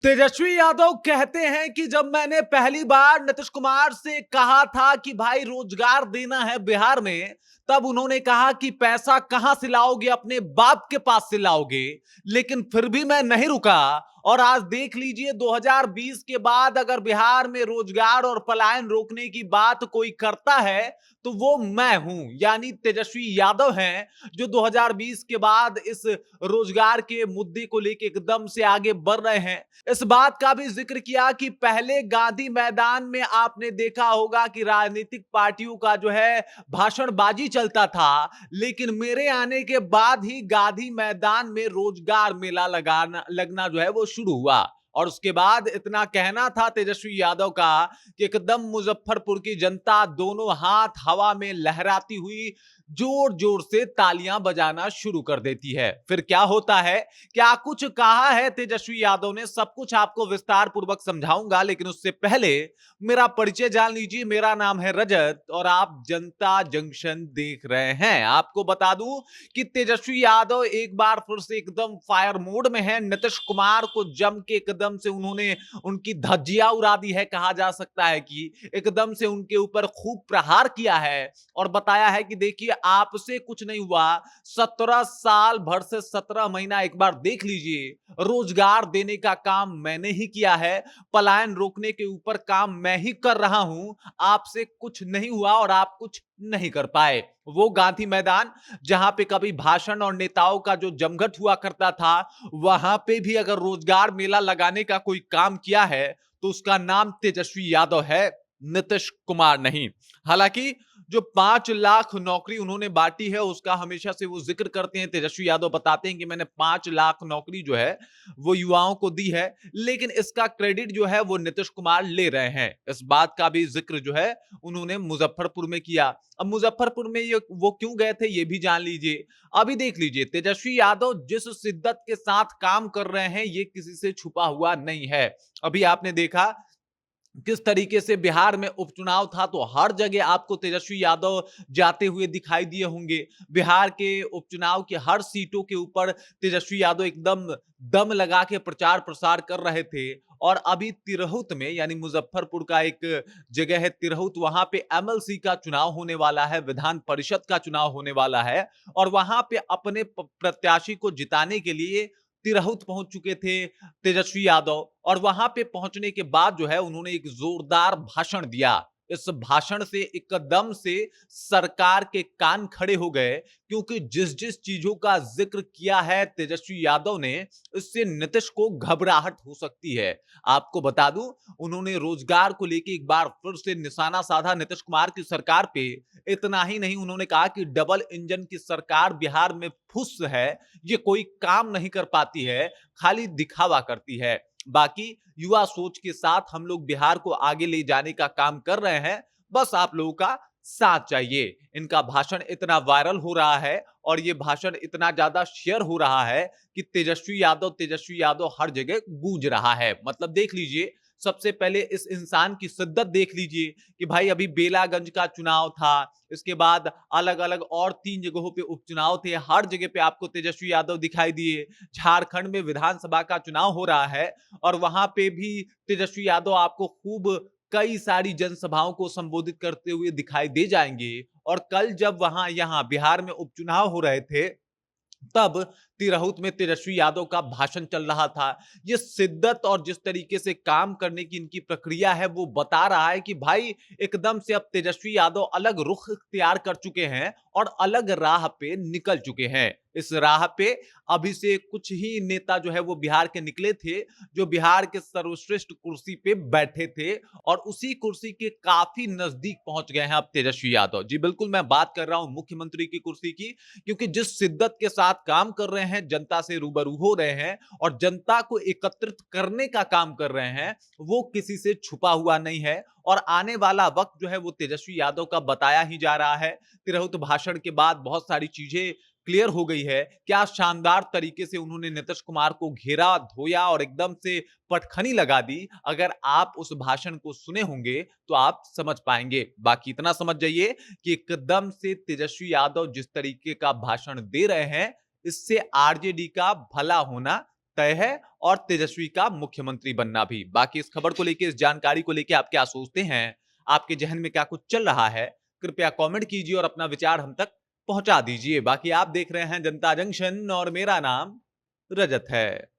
तेजस्वी यादव कहते हैं कि जब मैंने पहली बार नीतीश कुमार से कहा था कि भाई रोजगार देना है बिहार में, तब उन्होंने कहा कि पैसा कहां से लाओगे, अपने बाप के पास से लाओगे। लेकिन फिर भी मैं नहीं रुका और आज देख लीजिए 2020 के बाद अगर बिहार में रोजगार और पलायन रोकने की बात कोई करता है तो वो मैं हूं, यानी तेजस्वी यादव हैं, जो 2020 के बाद इस रोजगार के मुद्दे को लेकर एकदम से आगे बढ़ रहे हैं। इस बात का भी जिक्र किया कि पहले गांधी मैदान में आपने देखा होगा कि राजनीतिक पार्टियों का जो है भाषणबाजी चलता था, लेकिन मेरे आने के बाद ही गांधी मैदान में रोजगार मेला लगाना लगना जो है वो शुरू हुआ। और उसके बाद इतना कहना था तेजस्वी यादव का कि एकदम मुजफ्फरपुर की जनता दोनों हाथ हवा में लहराती हुई जोर जोर से तालियां बजाना शुरू कर देती है। फिर क्या होता है, क्या कुछ कहा है तेजस्वी यादव ने, सब कुछ आपको विस्तार पूर्वक समझाऊंगा, लेकिन उससे पहले मेरा परिचय जान लीजिए। मेरा नाम है रजत और आप जनता जंक्शन देख रहे हैं। आपको बता दूं कि तेजस्वी यादव एक बार फिर से एकदम फायर मोड में है। नीतीश कुमार को जम के एकदम से उन्होंने उनकी धज्जियां उड़ा दी है, कहा जा सकता है कि एकदम से उनके ऊपर खूब प्रहार किया है और बताया है कि देखिए आपसे कुछ नहीं हुआ। 17 साल भर से 17 महीना एक बार देख लीजिए, रोजगार देने का काम मैंने ही किया है, पलायन रोकने के ऊपर काम मैं ही कर रहा हूं। आपसे कुछ नहीं हुआ और आप कुछ नहीं कर पाए। वो गांधी मैदान जहां पे कभी भाषण और नेताओं का जो जमघट हुआ करता था, वहां पे भी अगर रोजगार मेला लगाने का कोई काम किया है तो उसका नाम तेजस्वी यादव है, नीतीश कुमार नहीं। हालांकि जो 5 लाख नौकरी उन्होंने बांटी है उसका हमेशा से वो जिक्र करते हैं। तेजस्वी यादव बताते हैं कि मैंने 5 लाख नौकरी जो है वो युवाओं को दी है, लेकिन इसका क्रेडिट जो है वो नीतीश कुमार ले रहे हैं। इस बात का भी जिक्र जो है उन्होंने मुजफ्फरपुर में किया। अब मुजफ्फरपुर में ये वो क्यों गए थे ये भी जान लीजिए। अभी देख लीजिए तेजस्वी यादव जिस शिद्दत के साथ काम कर रहे हैं ये किसी से छुपा हुआ नहीं है। अभी आपने देखा किस तरीके से बिहार में उपचुनाव था तो हर जगह आपको तेजस्वी यादव जाते हुए दिखाई दिए होंगे। बिहार के उपचुनाव की हर सीटों के ऊपर तेजस्वी यादव एकदम दम लगा के प्रचार प्रसार कर रहे थे। और अभी तिरहुत में, यानी मुजफ्फरपुर का एक जगह है तिरहुत, वहां पे एमएलसी का चुनाव होने वाला है, विधान परिषद का चुनाव होने वाला है। और वहां पे अपने प्रत्याशी को जिताने के लिए तिरहुत पहुंच चुके थे तेजस्वी यादव। और वहां पे पहुंचने के बाद जो है उन्होंने एक जोरदार भाषण दिया। इस भाषण से एकदम से सरकार के कान खड़े हो गए, क्योंकि जिस जिस चीजों का जिक्र किया है तेजस्वी यादव ने, इससे नीतीश को घबराहट हो सकती है। आपको बता दूं, उन्होंने रोजगार को लेकर एक बार फिर से निशाना साधा नीतीश कुमार की सरकार पे। इतना ही नहीं, उन्होंने कहा कि डबल इंजन की सरकार बिहार में फुस है, ये कोई काम नहीं कर पाती है, खाली दिखावा करती है। बाकी युवा सोच के साथ हम लोग बिहार को आगे ले जाने का काम कर रहे हैं, बस आप लोगों का साथ चाहिए। इनका भाषण इतना वायरल हो रहा है और ये भाषण इतना ज्यादा शेयर हो रहा है कि तेजस्वी यादव हर जगह गूंज रहा है। मतलब देख लीजिए, सबसे पहले इस इंसान की शिद्दत देख लीजिए कि भाई अभी बेलागंज का चुनाव था, इसके बाद अलग अलग और 3 जगहों पे उपचुनाव थे, हर जगह पे आपको तेजस्वी यादव दिखाई दिए। झारखंड में विधानसभा का चुनाव हो रहा है और वहां पे भी तेजस्वी यादव आपको खूब कई सारी जनसभाओं को संबोधित करते हुए दिखाई दे जाएंगे। और कल जब वहां यहां बिहार में उपचुनाव हो रहे थे, तब तिरहुत में तेजस्वी यादव का भाषण चल रहा था। ये शिद्दत और जिस तरीके से काम करने की इनकी प्रक्रिया है वो बता रहा है कि भाई एकदम से अब तेजस्वी यादव अलग रुख इख्तियार कर चुके हैं और अलग राह पे निकल चुके हैं। इस राह पे अभी से कुछ ही नेता जो है वो बिहार के निकले थे, जो बिहार के सर्वश्रेष्ठ कुर्सी पे बैठे थे और उसी कुर्सी के काफी नजदीक पहुंच गए हैं अब तेजस्वी यादव जी। बिल्कुल मैं बात कर रहा हूं मुख्यमंत्री की कुर्सी की, क्योंकि जिस शिद्दत के साथ काम कर रहे हैं, जनता से रूबरू हो रहे हैं और जनता को एकत्रित करने का काम कर रहे हैं, वो किसी से छुपा हुआ नहीं है। और आने वाला वक्त जो है वो तेजस्वी यादव का बताया ही जा रहा है। तिरहुत भाषण के बाद बहुत सारी चीजें क्लियर हो गई है। क्या शानदार तरीके से उन्होंने नीतीश कुमार को घेरा, धोया और एकदम से पटखनी लगा दी। अगर आप उस भाषण को सुने होंगे तो आप समझ पाएंगे। बाकी इतना समझ जाइए कि एकदम से तेजस्वी यादव जिस तरीके का भाषण दे रहे हैं, इससे आरजेडी का भला होना तय है और तेजस्वी का मुख्यमंत्री बनना भी। बाकी इस खबर को लेके, इस जानकारी को लेके आप क्या सोचते हैं? आपके जहन में क्या कुछ चल रहा है? कृपया कमेंट कीजिए और अपना विचार हम तक पहुंचा दीजिए। बाकी आप देख रहे हैं जनता जंक्शन और मेरा नाम रजत है।